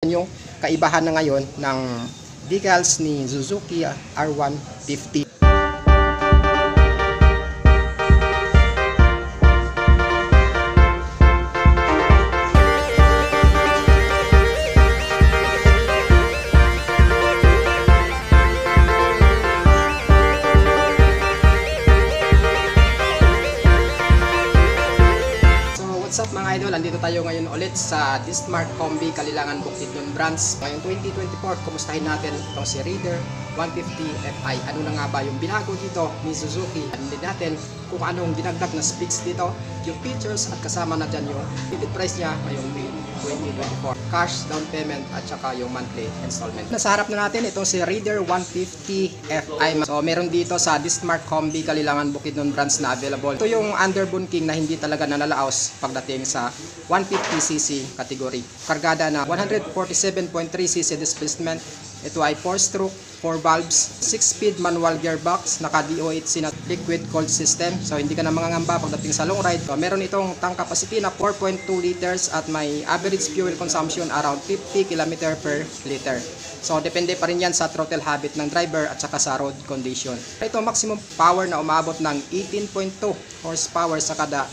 Yung kaibahan na ngayon ng decals ni Suzuki R150. What's up mga idol, andito tayo ngayon ulit sa Dismart Combi Kalilangan Bukidnon Branch. Ngayong 2024, kumustahin natin itong si Raider 150 Fi. Ano na nga ba yung binago dito ni Suzuki? Andin natin kung anong dinagdag na specs dito, yung features at kasama na dyan yung ticket price niya ngayong 2024. Cash, down payment at saka yung monthly installment. Nasa harap na natin itong si Raider 150 Fi. So meron dito sa Dismart Combi Kalilangan Bukidnon Branch na available. Ito yung underbone king na hindi talaga nanalaos pagdating sa 150cc category. Kargada na 147.3cc displacement. Ito ay 4-stroke, 4 valves, 6-speed manual gearbox, naka DOHC na liquid cooled system. So hindi ka na mangangamba pagdating sa long ride. So, meron itong tank capacity na 4.2 liters at may average fuel consumption around 50 km per liter. So depende pa rin yan sa throttle habit ng driver at saka sa road condition. Ito maximum power na umabot ng 18.2 horsepower sa kada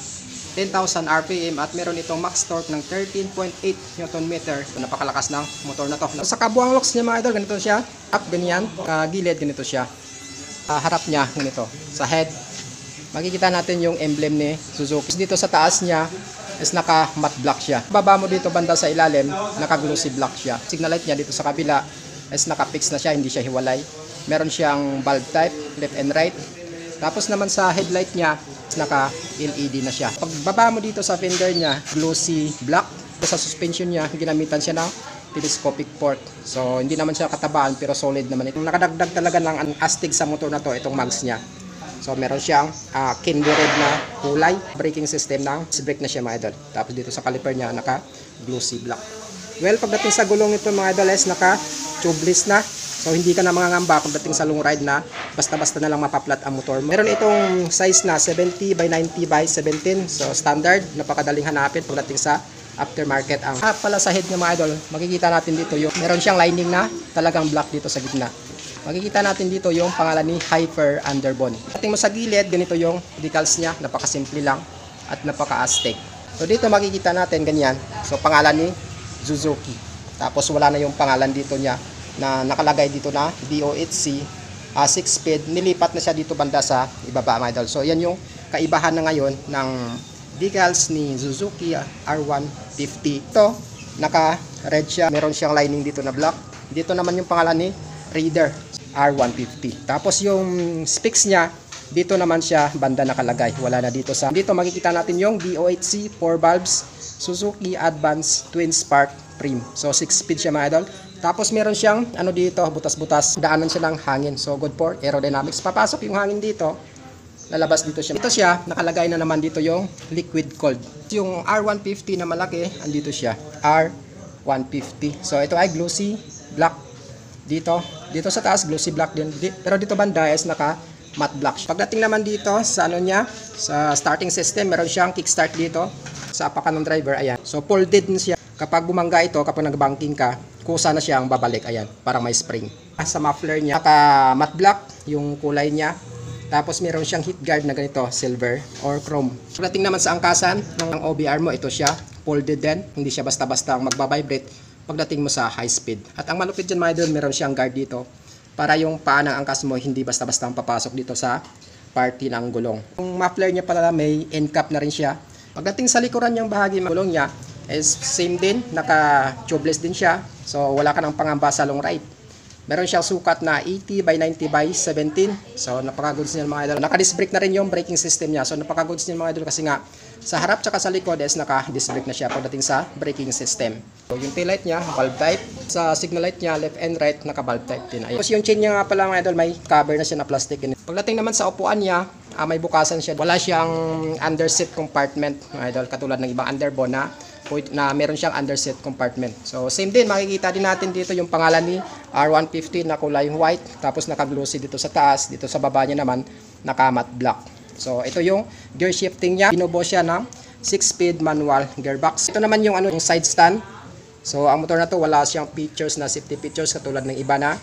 10,000 RPM at meron itong max torque ng 13.8 Nm. So, napakalakas ng motor na to. Sa kabuang locks niya mga idol, ganito siya. Up, ganyan. Gilid, ganito siya. Harap niya, ganito. Sa head, makikita natin yung emblem ni Suzuki. Dito sa taas niya is naka matte black siya. Baba mo dito banda sa ilalim, naka glossy black siya. Signal light niya dito sa kabila is naka fix na siya, hindi siya hiwalay. Meron siyang bulb type, left and right. Tapos naman sa headlight niya, naka LED na siya. Pagbaba mo dito sa fender niya, glossy black. Sa suspension niya, ginamitan siya ng telescopic fork. So hindi naman siya katabaan pero solid naman ito. Nakadagdag talaga ng astig sa motor na to, itong mags niya. So meron siyang candy red na kulay. Braking system ng brake na siya mga idol. Tapos dito sa caliper niya, naka glossy black. Well, pagdating sa gulong ito mga idol, naka tubeless na. So hindi ka na mangangamba pagdating sa long ride na basta-basta na lang mapaplat ang motor. Meron itong size na 70 by 90 by 17. So standard, napakadaling hanapin pagdating sa aftermarket. Ang pala sa head ng mga idol, makikita natin dito yung meron siyang lining na talagang black dito sa gitna. Makikita natin dito yung pangalan ni Hyper Underbone. Pagdating mo sa gilid, ganito yung decals niya, napakasimple lang at napaka-astig. So dito makikita natin ganyan. So pangalan ni Suzuki. Tapos wala na yung pangalan dito niya na nakalagay dito na DOHC 6-speed, nilipat na siya dito banda sa ibaba mga idol. So yan yung kaibahan na ngayon ng decals ni Suzuki R150. Ito, naka red siya, meron siyang lining dito na black. Dito naman yung pangalan ni Raider R150. Tapos yung specs niya, dito naman siya banda nakalagay, wala na dito sa dito makikita natin yung DOHC 4 valves Suzuki Advance Twin Spark Prim. So 6-speed siya mga idol. Tapos meron siyang ano dito, butas-butas, daanan siya ng hangin. So good for aerodynamics. Papasok yung hangin dito, lalabas dito siya. Dito siya, nakalagay na naman dito yung liquid cooled. Yung R150 na malaki, andito siya, R150. So ito ay glossy black. Dito sa taas glossy black din. Pero dito banda is naka matte black. Pagdating naman dito sa ano niya, sa starting system, meron siyang kickstart dito sa apakan ng driver, ayan. So folded din siya. Kapag bumangga ito, kapag nag-banking ka, kusa na siyang babalik, ayan, parang may spring. Sa muffler niya, naka matte black yung kulay niya. Tapos meron siyang heat guard na ganito, silver or chrome. Pagdating naman sa angkasan ng OBR mo, ito siya, folded din. Hindi siya basta-basta magbabibrate pagdating mo sa high speed. At ang malupit dyan mga idol, meron siyang guard dito para yung paa ng angkas mo hindi basta-basta papasok dito sa party ng gulong. Yung muffler niya pala may end cap na rin siya. Pagdating sa likuran niyang bahagi ng gulong niya, is same din, naka tubeless din siya. So wala ka nang pangamba sa long ride. Meron siyang sukat na 80 by 90 by 17. So napaka-goods niya mga idol. Naka-disc brake na rin yung braking system niya. So napaka-goods niya mga idol kasi nga sa harap tsaka sa likod is naka-disc brake na siya pagdating sa braking system. So yung tail light niya, bulb type. Sa signal light niya, left and right, naka-bulb type din. Tapos yung chain niya nga pala mga idol, may cover na siya na plastic. Pagdating naman sa upuan niya, may bukasan siya. Wala siyang underseat compartment mga idol, katulad ng ibang underbone na meron siyang underseat compartment. So same din, makikita din natin dito yung pangalan ni R150 na kulay white, tapos naka-glossy dito sa taas, dito sa baba niya naman naka matte black. So ito yung gear shifting niya, binubo siya ng 6-speed manual gearbox. Ito naman yung yung side stand So ang motor na to wala siyang features na safety features katulad ng iba na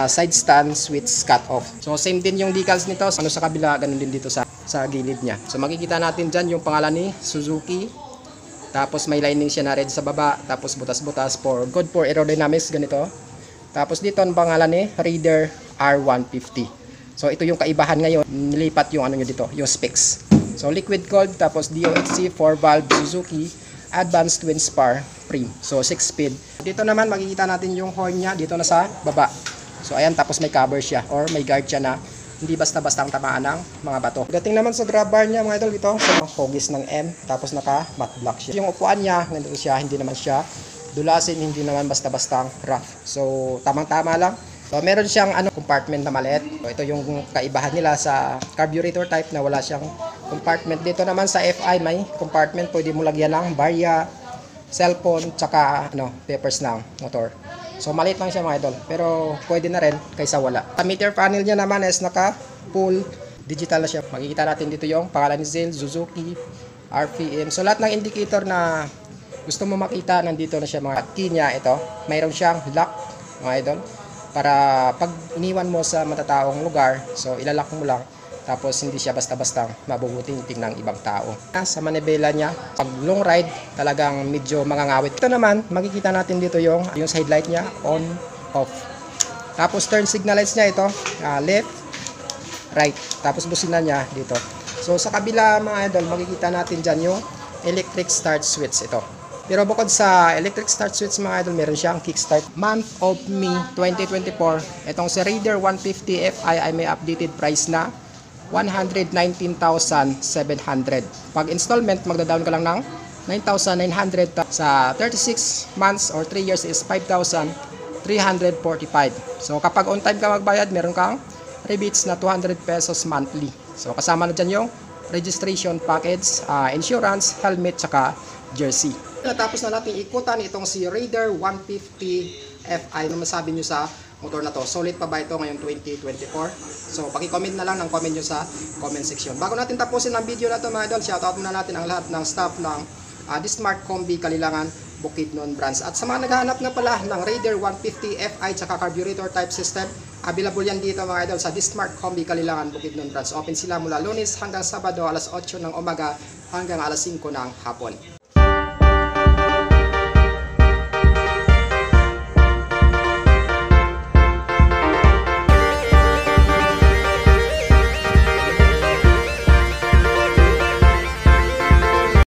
side stand switch cut off. So same din yung decals nito, ano sa kabila, ganun din dito sa gilid niya. So makikita natin dyan yung pangalan ni Suzuki. Tapos may lining siya na red sa baba, tapos butas-butas good for aerodynamics, ganito. Tapos dito ang pangalan ni Raider R150. So ito yung kaibahan ngayon, nilipat yung ano nyo dito, yung specs. So liquid cooled, tapos DOHC 4-valve Suzuki Advanced Twin Spar Frame. So 6-speed. Dito naman makikita natin yung horn niya dito na sa baba. So ayan, tapos may cover siya or may guard siya na hindi basta-basta ang tamaan ng mga bato. Dating naman sa grab bar niya mga idol dito, so hogis ng M, tapos naka matte black siya. Yung upuan niya, ganito siya, hindi naman siya dulasin, hindi naman basta-bastang rough. So tamang-tama lang. So meron siyang compartment na maliit. So ito yung kaibahan nila sa carburetor type na wala siyang compartment. Dito naman sa FI may compartment, pwede mo lagyan ng barya, cellphone, tsaka papers ng motor. So maliit lang siya mga idol, pero pwede na rin kaysa wala. Sa meter panel niya naman is naka full digital na siya. Makikita natin dito yung pangalan ni ZIL, Suzuki, RPM. So lahat ng indicator na gusto mo makita nandito na siya mga key niya. Ito, mayroon siyang lock mga idol para pag iniwan mo sa matataong lugar, so ilalak mo lang, tapos hindi siya basta-bastang mabubuting tingnan ng ibang tao. Sa manibela niya, pag long ride, talagang medyo mangangawit. Ito naman, makikita natin dito yung side light niya, on, off. Tapos turn signal lights niya ito, left, right. Tapos busina niya dito. So sa kabila mga idol, makikita natin dyan yung electric start switch ito. Pero bukod sa electric start switch mga idol, meron siyang kickstart. Month of May 2024, itong si Raider 150 Fi ay may updated price na 119,700. Pag installment, magda-down ka lang ng 9,900. Sa 36 months or 3 years is 5,345. So kapag on time ka magbayad, meron kang rebates na 200 pesos monthly. So kasama na dyan yung registration package, insurance, helmet, tsaka jersey. Natapos na natin ikutan itong si Raider 150 Fi. Ano masabi nyo sa motor na to? Solid pa ba ito ngayong 2024? So paki-comment na lang ng comment nyo sa comment section. Bago natin tapusin ang video na to mga idol, shoutout muna natin ang lahat ng staff ng Dismart Combi Kalilangan Bukidnon branch. At sa mga naghahanap na pala ng Raider 150 Fi tsaka carburetor type system, available yan dito mga idol sa Dismart Combi Kalilangan Bukidnon branch. Open sila mula Lunes hanggang Sabado alas 8 ng umaga hanggang alas 5 ng hapon.